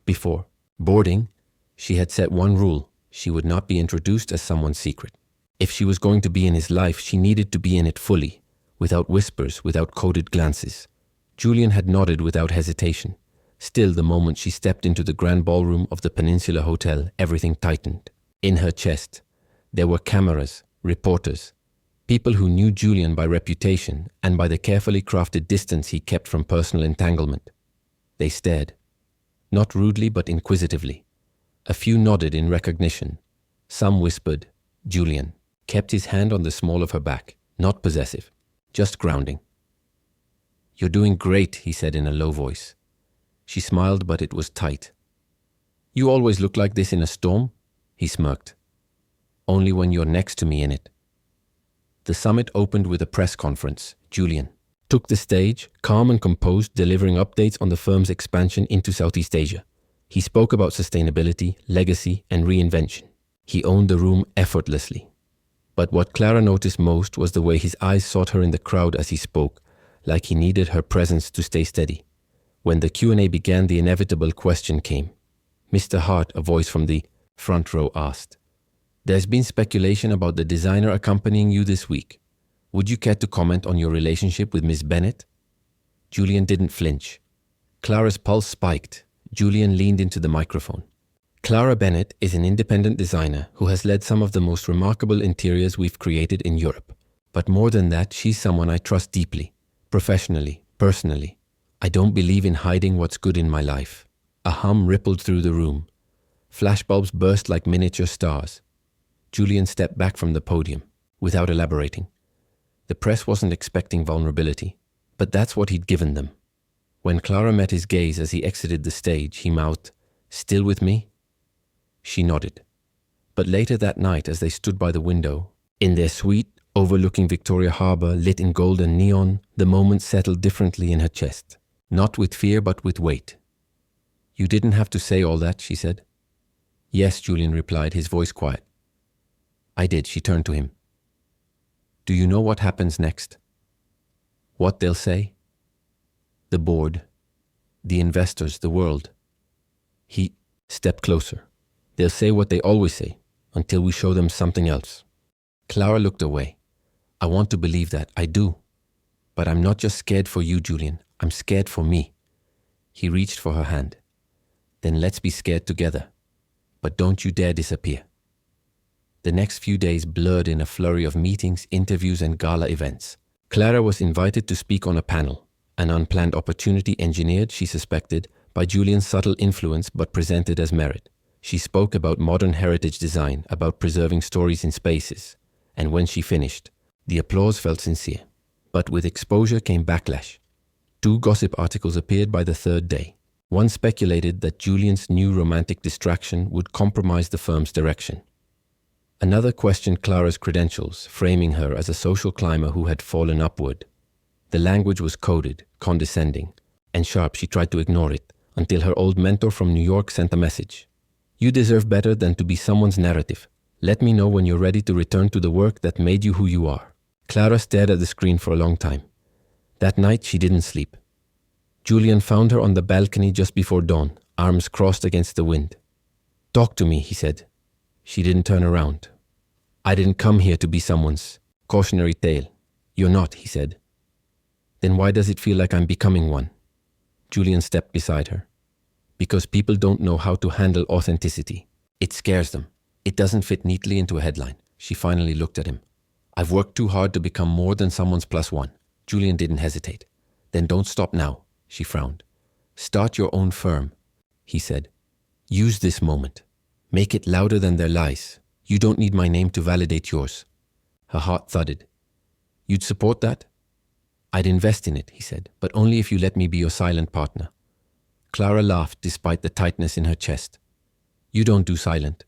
Before boarding, she had set one rule: she would not be introduced as someone's secret. If she was going to be in his life, she needed to be in it fully, without whispers, without coded glances. Julian had nodded without hesitation. Still, the moment she stepped into the grand ballroom of the Peninsula Hotel, everything tightened. In her chest, there were cameras, reporters, people who knew Julian by reputation and by the carefully crafted distance he kept from personal entanglement. They stared, not rudely but inquisitively. A few nodded in recognition. Some whispered, "Julian," kept his hand on the small of her back, not possessive, just grounding. "You're doing great," he said in a low voice. She smiled, but it was tight. "You always look like this in a storm?" He smirked. "Only when you're next to me in it." The summit opened with a press conference. Julian took the stage, calm and composed, delivering updates on the firm's expansion into Southeast Asia. He spoke about sustainability, legacy, and reinvention. He owned the room effortlessly. But what Clara noticed most was the way his eyes sought her in the crowd as he spoke, like he needed her presence to stay steady. When the Q&A began, the inevitable question came. "Mr. Hart," a voice from the front row asked, "there's been speculation about the designer accompanying you this week. Would you care to comment on your relationship with Miss Bennett?" Julian didn't flinch. Clara's pulse spiked. Julian leaned into the microphone. "Clara Bennett is an independent designer who has led some of the most remarkable interiors we've created in Europe. But more than that, she's someone I trust deeply, professionally, personally. I don't believe in hiding what's good in my life." A hum rippled through the room. Flashbulbs burst like miniature stars. Julian stepped back from the podium, without elaborating. The press wasn't expecting vulnerability, but that's what he'd given them. When Clara met his gaze as he exited the stage, he mouthed, "Still with me?" She nodded. But later that night, as they stood by the window, in their suite overlooking Victoria Harbour, lit in gold and neon, the moment settled differently in her chest. Not with fear, but with weight. "You didn't have to say all that," she said. "Yes," Julian replied, his voice quiet. "I did." She turned to him. "Do you know what happens next? What they'll say? The board, the investors, the world." He stepped closer. "They'll say what they always say, until we show them something else." Clara looked away. "I want to believe that. I do. But I'm not just scared for you, Julian. I'm scared for me." He reached for her hand. "Then let's be scared together. But don't you dare disappear." The next few days blurred in a flurry of meetings, interviews, and gala events. Clara was invited to speak on a panel, an unplanned opportunity engineered, she suspected, by Julian's subtle influence but presented as merit. She spoke about modern heritage design, about preserving stories in spaces. And when she finished, the applause felt sincere. But with exposure came backlash. 2 gossip articles appeared by the 3rd day. One speculated that Julian's new romantic distraction would compromise the firm's direction. Another questioned Clara's credentials, framing her as a social climber who had fallen upward. The language was coded, condescending, and sharp. She tried to ignore it, until her old mentor from New York sent a message. "You deserve better than to be someone's narrative. Let me know when you're ready to return to the work that made you who you are." Clara stared at the screen for a long time. That night she didn't sleep. Julian found her on the balcony just before dawn, arms crossed against the wind. "Talk to me," he said. She didn't turn around. "I didn't come here to be someone's cautionary tale." "You're not," he said. "Then why does it feel like I'm becoming one?" Julian stepped beside her. Because people don't know how to handle authenticity. It scares them. It doesn't fit neatly into a headline. She finally looked at him. I've worked too hard to become more than someone's +1. Julian didn't hesitate. Then don't stop now, she frowned. Start your own firm, he said. Use this moment. Make it louder than their lies. You don't need my name to validate yours. Her heart thudded. You'd support that? I'd invest in it, he said, but only if you let me be your silent partner. Clara laughed despite the tightness in her chest. You don't do silent.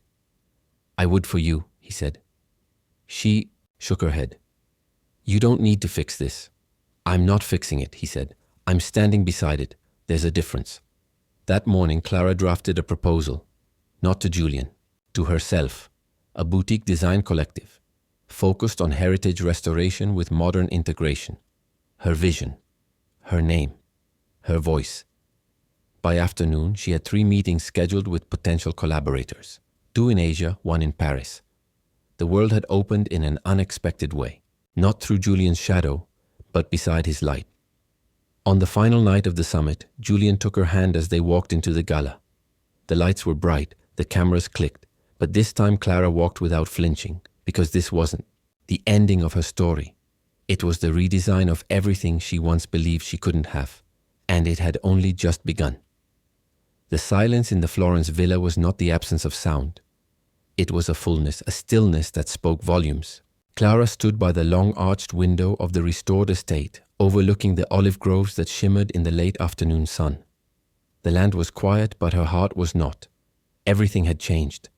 I would for you, he said. She shook her head. You don't need to fix this. I'm not fixing it, he said. I'm standing beside it. There's a difference. That morning, Clara drafted a proposal. Not to Julian, to herself. A boutique design collective, focused on heritage restoration with modern integration. Her vision, her name, her voice. By afternoon, she had 3 meetings scheduled with potential collaborators. 2 in Asia, 1 in Paris. The world had opened in an unexpected way. Not through Julian's shadow, but beside his light. On the final night of the summit, Julian took her hand as they walked into the gala. The lights were bright, the cameras clicked, but this time Clara walked without flinching, because this wasn't the ending of her story. It was the redesign of everything she once believed she couldn't have, and it had only just begun. The silence in the Florence villa was not the absence of sound. It was a fullness, a stillness that spoke volumes. Clara stood by the long-arched window of the restored estate, overlooking the olive groves that shimmered in the late afternoon sun. The land was quiet, but her heart was not. Everything had changed,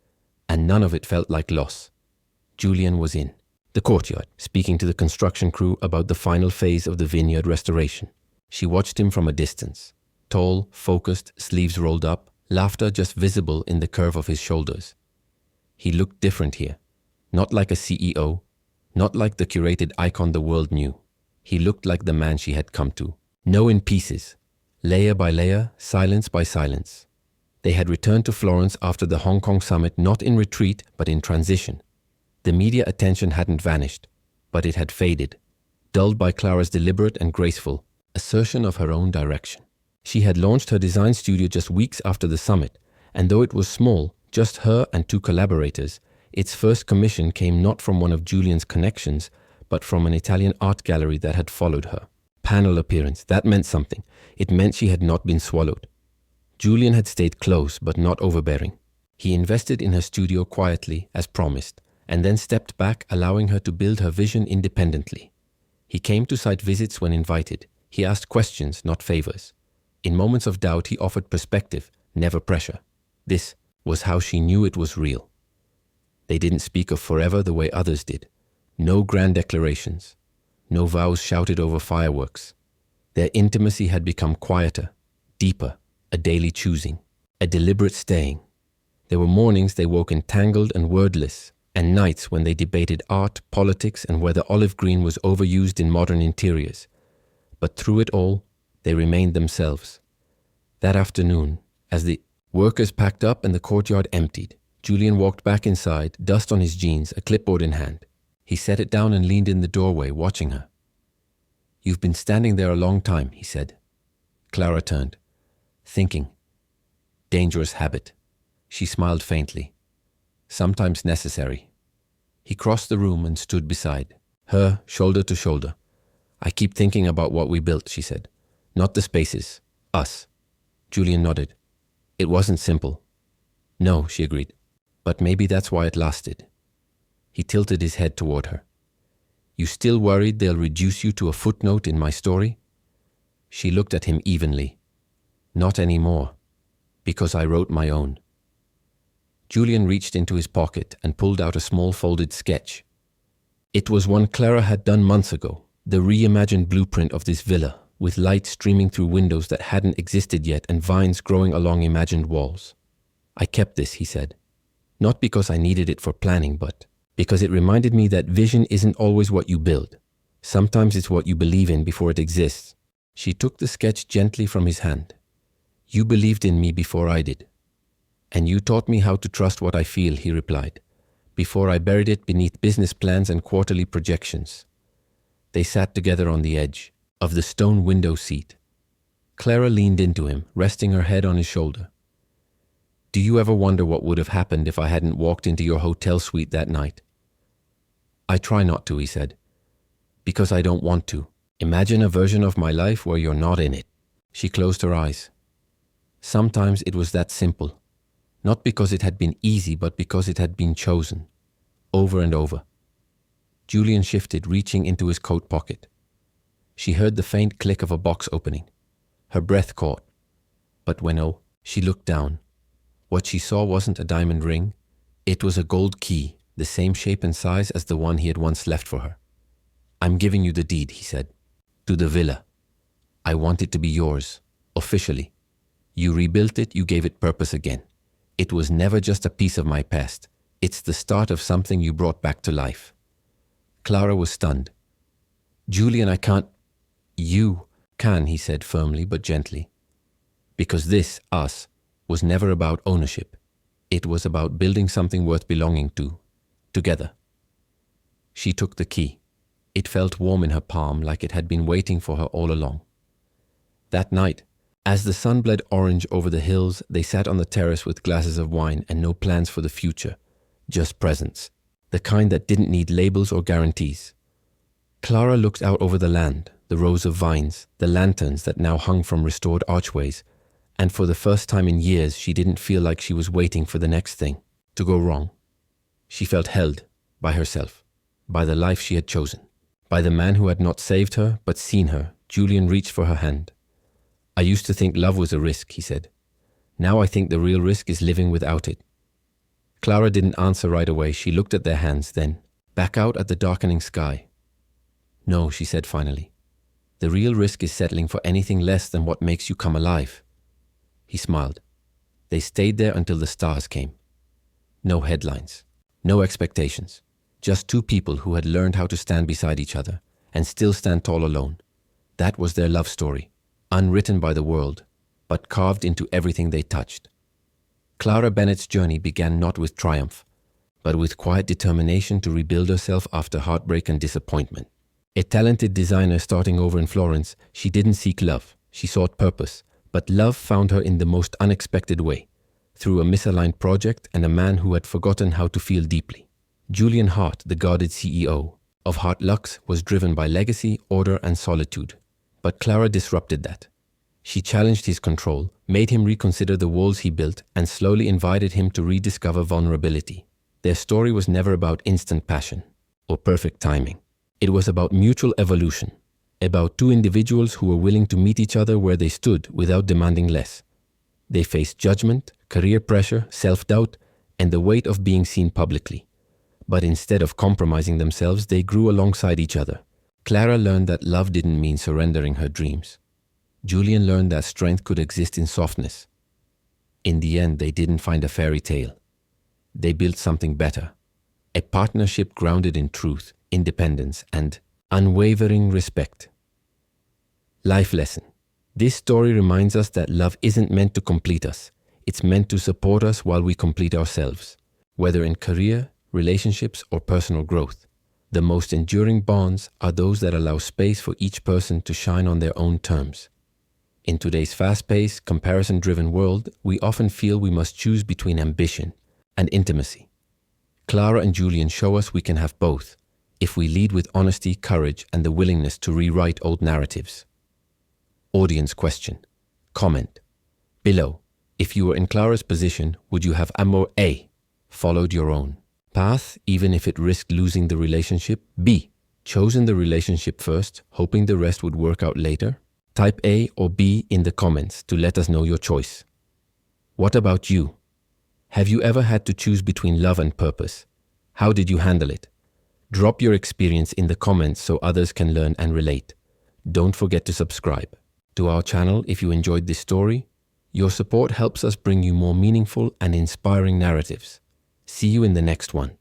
and none of it felt like loss. Julian was in the courtyard, speaking to the construction crew about the final phase of the vineyard restoration. She watched him from a distance. Tall, focused, sleeves rolled up, laughter just visible in the curve of his shoulders. He looked different here. Not like a CEO, not like the curated icon the world knew. He looked like the man she had come to. No in pieces, layer by layer, silence by silence. They had returned to Florence after the Hong Kong summit, not in retreat, but in transition. The media attention hadn't vanished, but it had faded, dulled by Clara's deliberate and graceful assertion of her own direction. She had launched her design studio just weeks after the summit, and though it was small, just her and 2 collaborators, its first commission came not from one of Julian's connections, but from an Italian art gallery that had followed her. Panel appearance, that meant something. It meant she had not been swallowed. Julian had stayed close, but not overbearing. He invested in her studio quietly, as promised, and then stepped back, allowing her to build her vision independently. He came to site visits when invited. He asked questions, not favors. In moments of doubt, he offered perspective, never pressure. This was how she knew it was real. They didn't speak of forever the way others did. No grand declarations. No vows shouted over fireworks. Their intimacy had become quieter, deeper, a daily choosing, a deliberate staying. There were mornings they woke entangled and wordless, and nights when they debated art, politics, and whether olive green was overused in modern interiors. But through it all, they remained themselves. That afternoon, as the workers packed up and the courtyard emptied, Julian walked back inside, dust on his jeans, a clipboard in hand. He set it down and leaned in the doorway, watching her. You've been standing there a long time, he said. Clara turned. Thinking. Dangerous habit. She smiled faintly. Sometimes necessary. He crossed the room and stood beside her, shoulder to shoulder. I keep thinking about what we built, she said. Not the spaces. Us. Julian nodded. It wasn't simple. No, she agreed. But maybe that's why it lasted. He tilted his head toward her. You still worried they'll reduce you to a footnote in my story? She looked at him evenly. Not anymore, because I wrote my own. Julian reached into his pocket and pulled out a small folded sketch. It was one Clara had done months ago, the reimagined blueprint of this villa, with light streaming through windows that hadn't existed yet and vines growing along imagined walls. I kept this, he said. Not because I needed it for planning, but because it reminded me that vision isn't always what you build. Sometimes it's what you believe in before it exists. She took the sketch gently from his hand. You believed in me before I did. And you taught me how to trust what I feel, he replied, before I buried it beneath business plans and quarterly projections. They sat together on the edge of the stone window seat. Clara leaned into him, resting her head on his shoulder. Do you ever wonder what would have happened if I hadn't walked into your hotel suite that night? I try not to, he said, because I don't want to. Imagine a version of my life where you're not in it. She closed her eyes. Sometimes it was that simple. Not because it had been easy, but because it had been chosen. Over and over. Julian shifted, reaching into his coat pocket. She heard the faint click of a box opening. Her breath caught. But when she looked down, what she saw wasn't a diamond ring. It was a gold key, the same shape and size as the one he had once left for her. I'm giving you the deed, he said, to the villa. I want it to be yours, officially. You rebuilt it, you gave it purpose again. It was never just a piece of my past. It's the start of something you brought back to life. Clara was stunned. Julian, I can't. You can, he said firmly but gently. Because this, us, was never about ownership. It was about building something worth belonging to, together. She took the key. It felt warm in her palm, like it had been waiting for her all along. That night, as the sun bled orange over the hills, they sat on the terrace with glasses of wine and no plans for the future, just presence, the kind that didn't need labels or guarantees. Clara looked out over the land, the rows of vines, the lanterns that now hung from restored archways, and for the first time in years she didn't feel like she was waiting for the next thing to go wrong. She felt held by herself, by the life she had chosen, by the man who had not saved her but seen her. Julian reached for her hand. I used to think love was a risk, he said. Now I think the real risk is living without it. Clara didn't answer right away. She looked at their hands, then back out at the darkening sky. No, she said finally. The real risk is settling for anything less than what makes you come alive. He smiled. They stayed there until the stars came. No headlines, no expectations. Just two people who had learned how to stand beside each other and still stand tall alone. That was their love story, unwritten by the world, but carved into everything they touched. Clara Bennett's journey began not with triumph, but with quiet determination to rebuild herself after heartbreak and disappointment. A talented designer starting over in Florence, she didn't seek love, she sought purpose, but love found her in the most unexpected way, through a misaligned project and a man who had forgotten how to feel deeply. Julian Hart, the guarded CEO of Hart Lux, was driven by legacy, order, and solitude. But Clara disrupted that. She challenged his control, made him reconsider the walls he built, and slowly invited him to rediscover vulnerability. Their story was never about instant passion or perfect timing. It was about mutual evolution, about two individuals who were willing to meet each other where they stood without demanding less. They faced judgment, career pressure, self-doubt, and the weight of being seen publicly. But instead of compromising themselves, they grew alongside each other. Clara learned that love didn't mean surrendering her dreams. Julian learned that strength could exist in softness. In the end, they didn't find a fairy tale. They built something better. A partnership grounded in truth, independence, and unwavering respect. Life lesson. This story reminds us that love isn't meant to complete us. It's meant to support us while we complete ourselves, whether in career, relationships, or personal growth. The most enduring bonds are those that allow space for each person to shine on their own terms. In today's fast-paced, comparison-driven world, we often feel we must choose between ambition and intimacy. Clara and Julian show us we can have both, if we lead with honesty, courage, and the willingness to rewrite old narratives. Audience question. Comment below. If you were in Clara's position, would you have Amor A, followed your own path, even if it risked losing the relationship? B, chosen the relationship first, hoping the rest would work out later? Type A or B in the comments to let us know your choice. What about you? Have you ever had to choose between love and purpose? How did you handle it? Drop your experience in the comments so others can learn and relate. Don't forget to subscribe to our channel if you enjoyed this story. Your support helps us bring you more meaningful and inspiring narratives. See you in the next one.